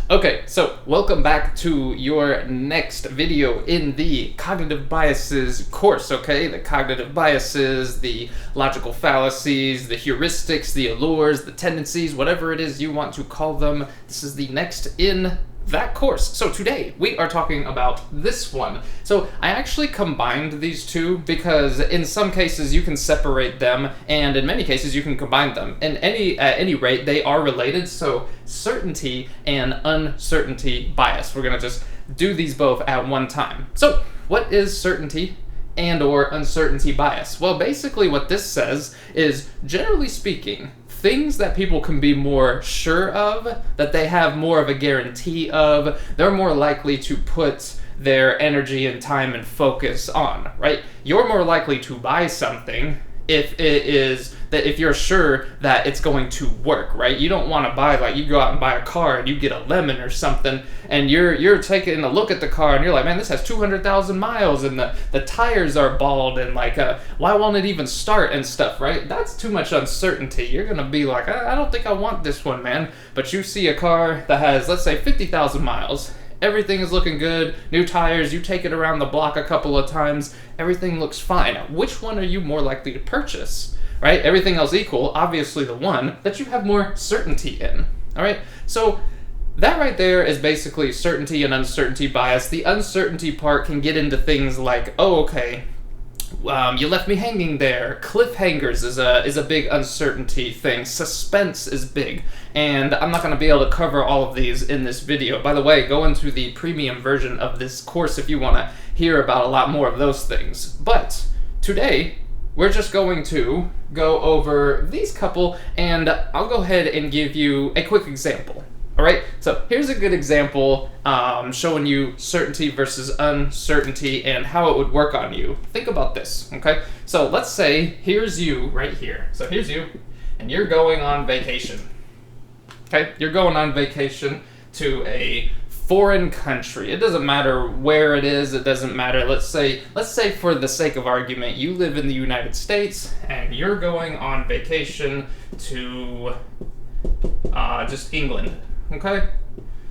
Okay, so welcome back to your next video in the cognitive biases course, okay? The cognitive biases, the logical fallacies, the heuristics, the allures, the tendencies, whatever it is you want to call them. This is the next in that course. So today we are talking about this one. So I actually combined these two because in some cases you can separate them and in many cases you can combine them. At any rate, they are related. So certainty and uncertainty bias. We're gonna just do these both at one time. So what is certainty and or uncertainty bias? Well, basically what this says is, generally speaking, things that people can be more sure of, that they have more of a guarantee of, they're more likely to put their energy and time and focus on, right? You're more likely to buy something if you're sure that it's going to work, right? You don't want to buy, like, you go out and buy a car and you get a lemon or something and you're taking a look at the car and you're like, man, this has 200,000 miles and the tires are bald and why won't it even start and stuff, right? That's too much uncertainty. You're gonna be like, I don't think I want this one, man. But you see a car that has, let's say, 50,000 miles. Everything is looking good, new tires, you take it around the block a couple of times, everything looks fine. Which one are you more likely to purchase, right? Everything else equal, obviously the one that you have more certainty in, all right? So that right there is basically certainty and uncertainty bias. The uncertainty part can get into things like, oh, okay, you left me hanging there. Cliffhangers is a big uncertainty thing. Suspense is big. And I'm not going to be able to cover all of these in this video. By the way, go into the premium version of this course if you want to hear about a lot more of those things. But today, we're just going to go over these couple, and I'll go ahead and give you a quick example. All right, so here's a good example showing you certainty versus uncertainty and how it would work on you. Think about this, okay? So let's say here's you right here. So here's you, and you're going on vacation. Okay, you're going on vacation to a foreign country. It doesn't matter where it is. It doesn't matter. Let's say for the sake of argument, you live in the United States and you're going on vacation to just England. Okay?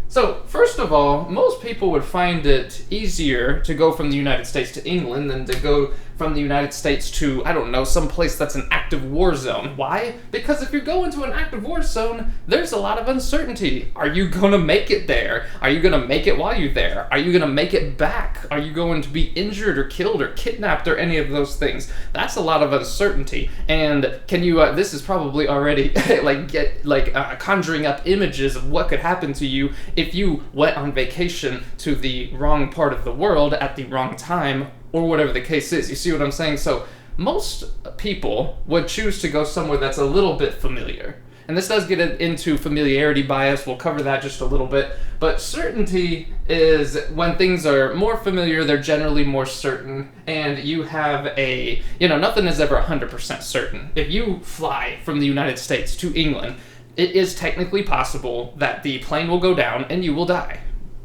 So, first of all, most people would find it easier to go from the United States to England than to go from the United States to, I don't know, some place that's an active war zone. Why? Because if you're going to an active war zone, there's a lot of uncertainty. Are you going to make it there? Are you going to make it while you're there? Are you going to make it back? Are you going to be injured or killed or kidnapped or any of those things? That's a lot of uncertainty. And can you, this is probably already conjuring up images of what could happen to you if you went on vacation to the wrong part of the world at the wrong time, or whatever the case is. You see what I'm saying? So most people would choose to go somewhere that's a little bit familiar. And this does get into familiarity bias. We'll cover that just a little bit. But certainty is when things are more familiar, they're generally more certain, and you have nothing is ever 100% certain. If you fly from the United States to England, it is technically possible that the plane will go down and you will die.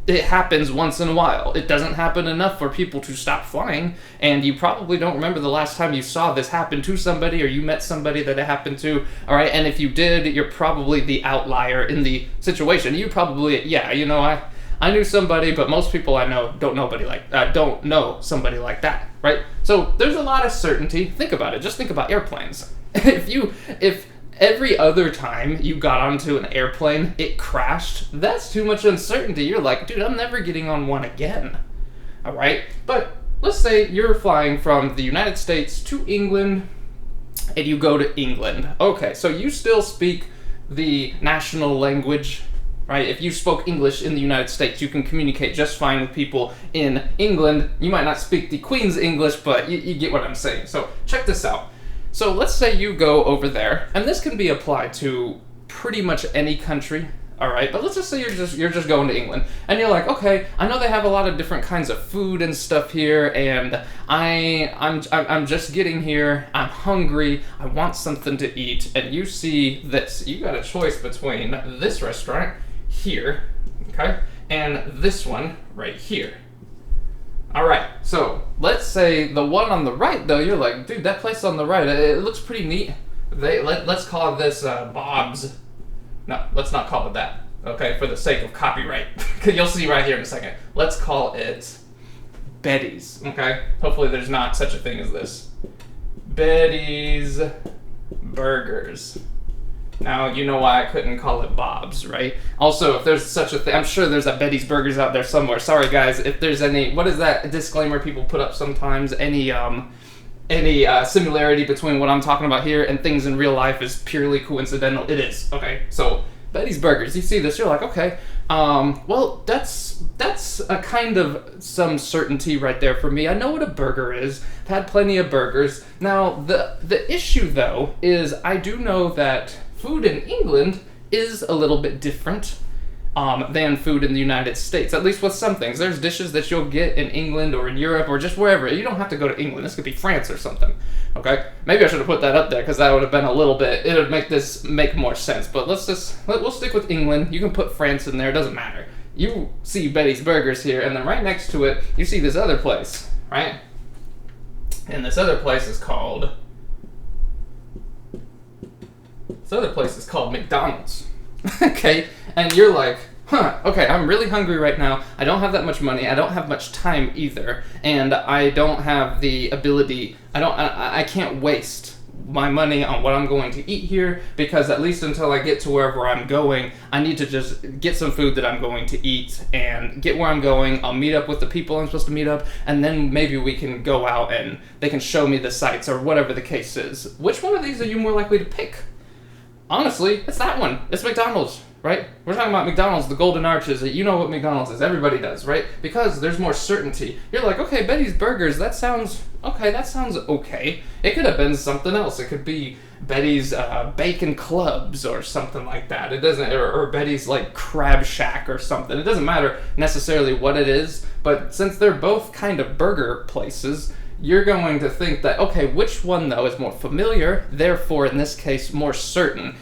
It happens once in a while. It doesn't happen enough for people to stop flying, and you probably don't remember the last time you saw this happen to somebody or you met somebody that it happened to, all right? And if you did, you're probably the outlier in the situation. You probably, I knew somebody, but most people I know don't know somebody like that, right? So there's a lot of certainty. Think about it. Just think about airplanes. If every other time you got onto an airplane, it crashed, that's too much uncertainty. You're like, dude, I'm never getting on one again. All right? But let's say you're flying from the United States to England, and you go to England. Okay, so you still speak the national language, right? If you spoke English in the United States, you can communicate just fine with people in England. You might not speak the Queen's English, but you get what I'm saying. So check this out. So let's say you go over there, and this can be applied to pretty much any country, all right? But let's just say you're just going to England, and you're like, okay, I know they have a lot of different kinds of food and stuff here, and I'm just getting here. I'm hungry. I want something to eat, and you see this. You got a choice between this restaurant here, okay, and this one right here. All right, so let's say the one on the right, though, you're like, dude, that place on the right, it looks pretty neat. Let's call this Bob's. No, let's not call it that. okay, for the sake of copyright. You'll see right here in a second. Let's call it Betty's, okay? Hopefully there's not such a thing as this. Betty's Burgers. Now, you know why I couldn't call it Bob's, right? Also, if there's such a thing, I'm sure there's a Betty's Burgers out there somewhere. Sorry, guys, if there's any, what is that disclaimer people put up sometimes? Any similarity between what I'm talking about here and things in real life is purely coincidental. It is, okay? So, Betty's Burgers, you see this, you're like, okay, well, that's a kind of some certainty right there for me. I know what a burger is. I've had plenty of burgers. Now, the issue, though, is I do know that food in England is a little bit different than food in the United States, at least with some things. There's dishes that you'll get in England or in Europe or just wherever. You don't have to go to England. This could be France or something, okay? Maybe I should have put that up there because that would have been a little bit, it would make this make more sense. But we'll stick with England. You can put France in there, it doesn't matter. You see Betty's Burgers here, and then right next to it, you see this other place, right? And this other place is called McDonald's. Okay, and you're like, okay, I'm really hungry right now. I don't have that much money. I don't have much time either, and I don't have the ability. I can't waste my money on what I'm going to eat here because at least until I get to wherever I'm going, I need to just get some food that I'm going to eat and get where I'm going. I'll meet up with the people I'm supposed to meet up, and then maybe we can go out and they can show me the sights or whatever the case is. Which one of these are you more likely to pick? Honestly, it's that one. It's McDonald's, right? We're talking about McDonald's, the Golden Arches. You know what McDonald's is. Everybody does, right? Because there's more certainty. You're like, okay, Betty's Burgers, that sounds okay. It could have been something else. It could be Betty's Bacon Clubs or something like that. It doesn't, or Betty's like Crab Shack or something. It doesn't matter necessarily what it is, but since they're both kind of burger places, you're going to think that, okay, which one, though, is more familiar, therefore, in this case, more certain?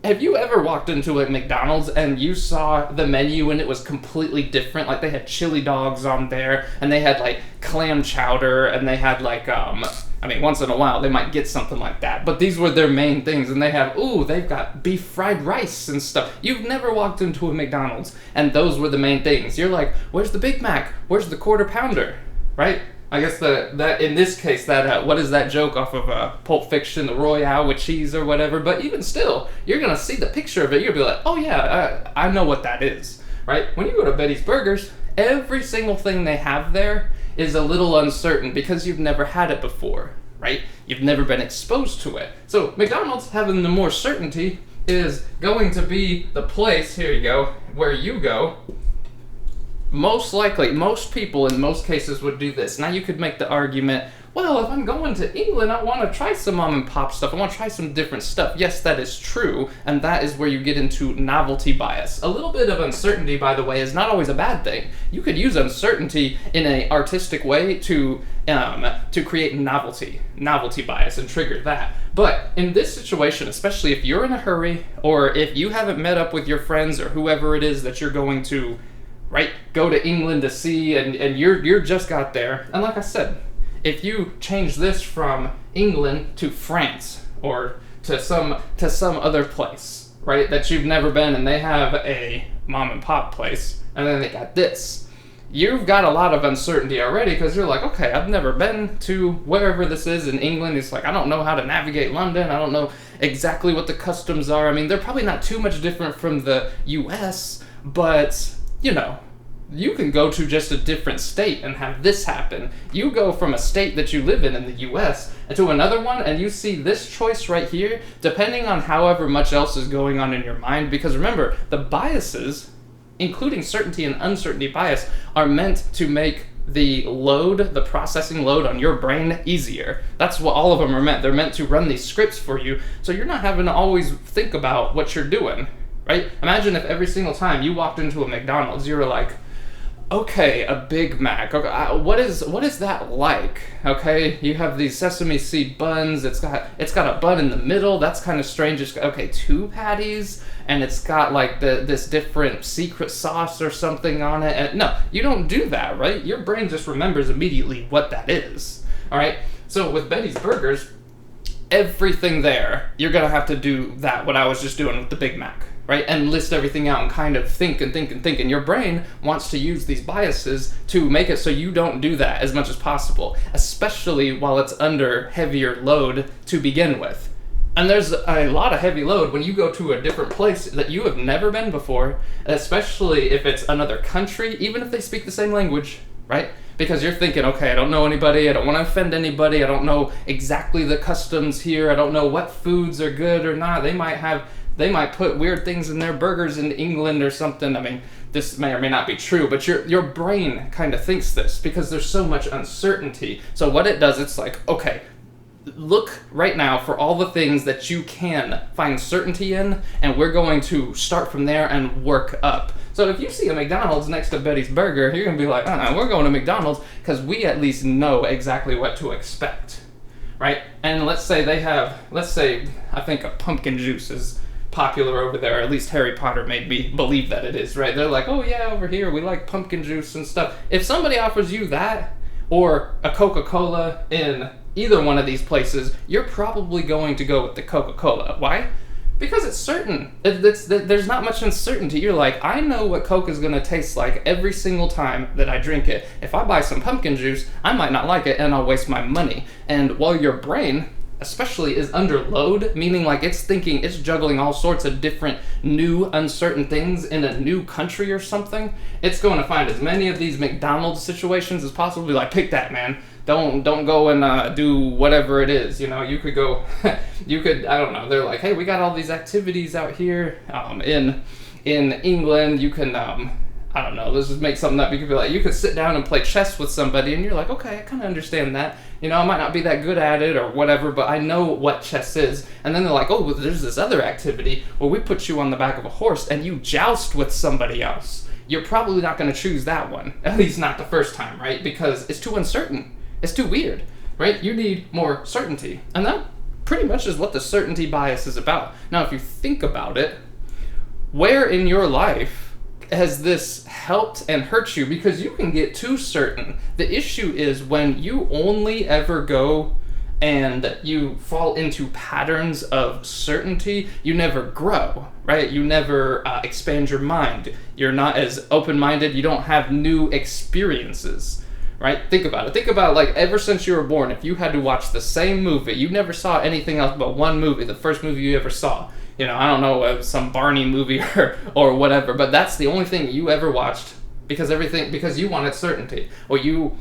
Have you ever walked into a McDonald's and you saw the menu and it was completely different? Like, they had chili dogs on there, and they had, like, clam chowder, and they had, like, once in a while, they might get something like that, but these were their main things, and they have, they've got beef fried rice and stuff. You've never walked into a McDonald's, and those were the main things. You're like, where's the Big Mac? Where's the Quarter Pounder? Right? I guess that in this case, that what is that joke off of Pulp Fiction, the Royale with cheese or whatever? But even still, you're gonna see the picture of it. You'll be like, oh yeah, I know what that is, right? When you go to Betty's Burgers, every single thing they have there is a little uncertain because you've never had it before, right? You've never been exposed to it. So McDonald's having the more certainty is going to be the place. Here you go, where you go. Most likely, most people in most cases would do this. Now you could make the argument, well, if I'm going to England, I want to try some mom and pop stuff. I want to try some different stuff. Yes, that is true, and that is where you get into novelty bias. A little bit of uncertainty, by the way, is not always a bad thing. You could use uncertainty in an artistic way to create novelty bias and trigger that. But in this situation, especially if you're in a hurry or if you haven't met up with your friends or whoever it is that you're going to go to England to see, and you're just got there. And like I said, if you change this from England to France or to some other place, right, that you've never been, and they have a mom and pop place, and then they got this, you've got a lot of uncertainty already because you're like, okay, I've never been to wherever this is in England. It's like, I don't know how to navigate London. I don't know exactly what the customs are. I mean, they're probably not too much different from the US, but you can go to just a different state and have this happen. You go from a state that you live in the US to another one, and you see this choice right here, depending on however much else is going on in your mind. Because remember, the biases, including certainty and uncertainty bias, are meant to make the processing load on your brain easier. That's what all of them are meant. They're meant to run these scripts for you, so you're not having to always think about what you're doing. Right? Imagine if every single time you walked into a McDonald's, you were like, okay, a Big Mac. Okay, what is that like? Okay, you have these sesame seed buns. It's got a bun in the middle. That's kind of strange. It's got, okay, 2 patties, and it's got like this different secret sauce or something on it. And no, you don't do that, right? Your brain just remembers immediately what that is. All right. So with Betty's Burgers, everything there, you're gonna have to do that. What I was just doing with the Big Mac. right? And list everything out and kind of think and think and think. And your brain wants to use these biases to make it so you don't do that as much as possible, especially while it's under heavier load to begin with. And there's a lot of heavy load when you go to a different place that you have never been before, especially if it's another country, even if they speak the same language, right? Because you're thinking, okay, I don't know anybody, I don't want to offend anybody, I don't know exactly the customs here, I don't know what foods are good or not. They might put weird things in their burgers in England or something. I mean, this may or may not be true, but your brain kind of thinks this because there's so much uncertainty. So what it does, it's like, okay, look right now for all the things that you can find certainty in, and we're going to start from there and work up. So if you see a McDonald's next to Betty's Burger, you're going to be like, we're going to McDonald's because we at least know exactly what to expect, right? And let's say I think a pumpkin juice is popular over there, or at least Harry Potter made me believe that it is, right? They're like, oh yeah, over here we like pumpkin juice and stuff. If somebody offers you that, or a Coca-Cola in either one of these places, you're probably going to go with the Coca-Cola. Why? Because it's certain. There's not much uncertainty. You're like, I know what Coke is going to taste like every single time that I drink it. If I buy some pumpkin juice, I might not like it and I'll waste my money. And while your brain especially is under load, meaning like it's juggling all sorts of different new uncertain things in a new country or something, it's going to find as many of these McDonald's situations as possible. Be like, pick that, man. Don't go and do whatever it is. You know, you could go, I don't know. They're like, hey, we got all these activities out here in England. You can, I don't know, let's just make something up. You could be like, you could sit down and play chess with somebody, and you're like, okay, I kind of understand that. You know, I might not be that good at it or whatever, but I know what chess is. And then they're like, oh, well, there's this other activity where we put you on the back of a horse and you joust with somebody else. You're probably not going to choose that one, at least not the first time, right? Because it's too uncertain. It's too weird, right? You need more certainty. And that pretty much is what the certainty bias is about. Now, if you think about it, where in your life has this helped and hurt you? Because you can get too certain. The issue is when you only ever go and you fall into patterns of certainty, you never grow, right? You never expand your mind. You're not as open-minded. You don't have new experiences. Right? Think about it. Think about, like, ever since you were born, if you had to watch the same movie, you never saw anything else but one movie, the first movie you ever saw. You know, I don't know, some Barney movie or whatever, but that's the only thing you ever watched because you wanted certainty. Or you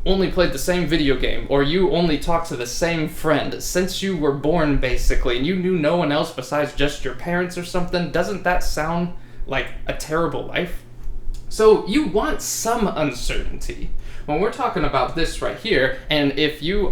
only played the same video game, or you only talked to the same friend since you were born, basically, and you knew no one else besides just your parents or something. Doesn't that sound like a terrible life? So you want some uncertainty. When we're talking about this right here, and if you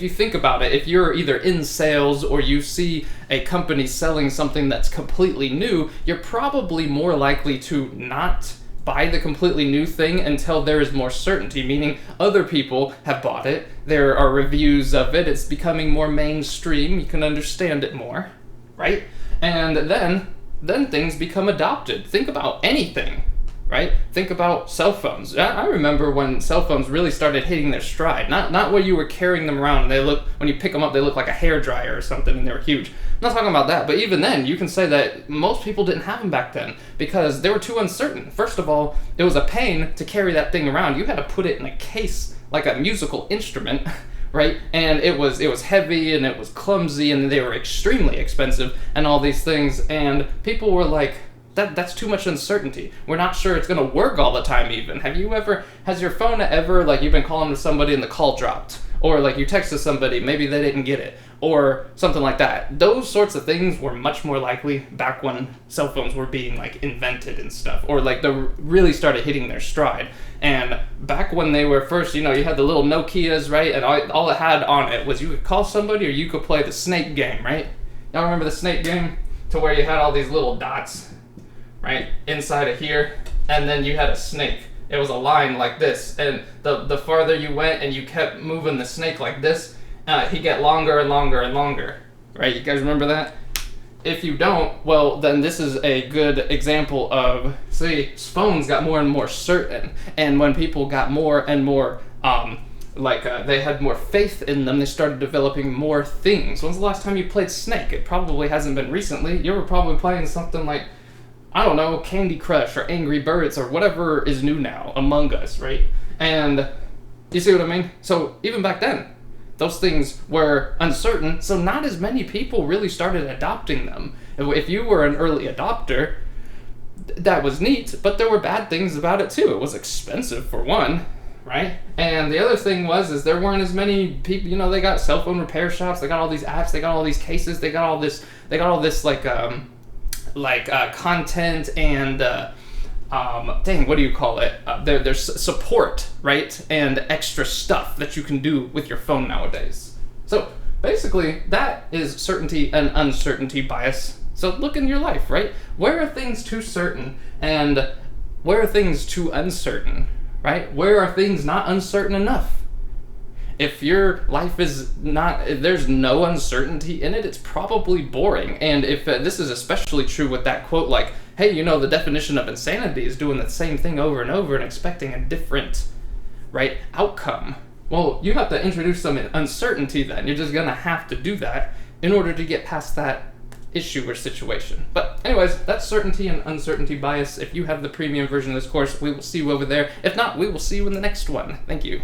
think about it, if you're either in sales or you see a company selling something that's completely new, you're probably more likely to not buy the completely new thing until there is more certainty, meaning other people have bought it, there are reviews of it, it's becoming more mainstream, you can understand it more, right? And then things become adopted. Think about anything. Right? Think about cell phones. I remember when cell phones really started hitting their stride. Not where you were carrying them around and when you pick them up, they look like a hairdryer or something and they were huge. I'm not talking about that, but even then, you can say that most people didn't have them back then because they were too uncertain. First of all, it was a pain to carry that thing around. You had to put it in a case like a musical instrument, right? And it was heavy and it was clumsy and they were extremely expensive and all these things. And people were like, that's too much uncertainty. We're not sure it's going to work all the time even. Has your phone ever, like, you've been calling to somebody and the call dropped? Or, like, you texted somebody, maybe they didn't get it. Or something like that. Those sorts of things were much more likely back when cell phones were being, like, invented and stuff. Or, like, they really started hitting their stride. And back when they were first, you know, you had the little Nokias, right? And all it had on it was you could call somebody or you could play the snake game, right? Y'all remember the snake game? To where you had all these little dots, right, inside of here, and then you had a snake. It was a line like this, and the farther you went and you kept moving the snake like this, he'd get longer and longer and longer, right? You guys remember that? If you don't, well, then this is a good example of, see, phones got more and more certain, and when people got more and more they had more faith in them. They started developing more things. When's the last time you played Snake? It probably hasn't been recently. You were probably playing something like, I don't know, Candy Crush or Angry Birds or whatever is new now, Among Us, right? And you see what I mean? So even back then, those things were uncertain, so not as many people really started adopting them. If you were an early adopter, that was neat, but there were bad things about it too. It was expensive for one, right? And the other thing is there weren't as many people. You know, they got cell phone repair shops, they got all these apps, they got all these cases, they got all this content and dang, what do you call it? There's support, right? And extra stuff that you can do with your phone nowadays. So basically, that is certainty and uncertainty bias. So look in your life, right? Where are things too certain and where are things too uncertain, right? Where are things not uncertain enough? If your life is not, if there's no uncertainty in it, it's probably boring. And if this is especially true with that quote, like, hey, you know, the definition of insanity is doing the same thing over and over and expecting a different, right, outcome. Well, you have to introduce some uncertainty then. You're just gonna have to do that in order to get past that issue or situation. But anyways, that's certainty and uncertainty bias. If you have the premium version of this course, we will see you over there. If not, we will see you in the next one. Thank you.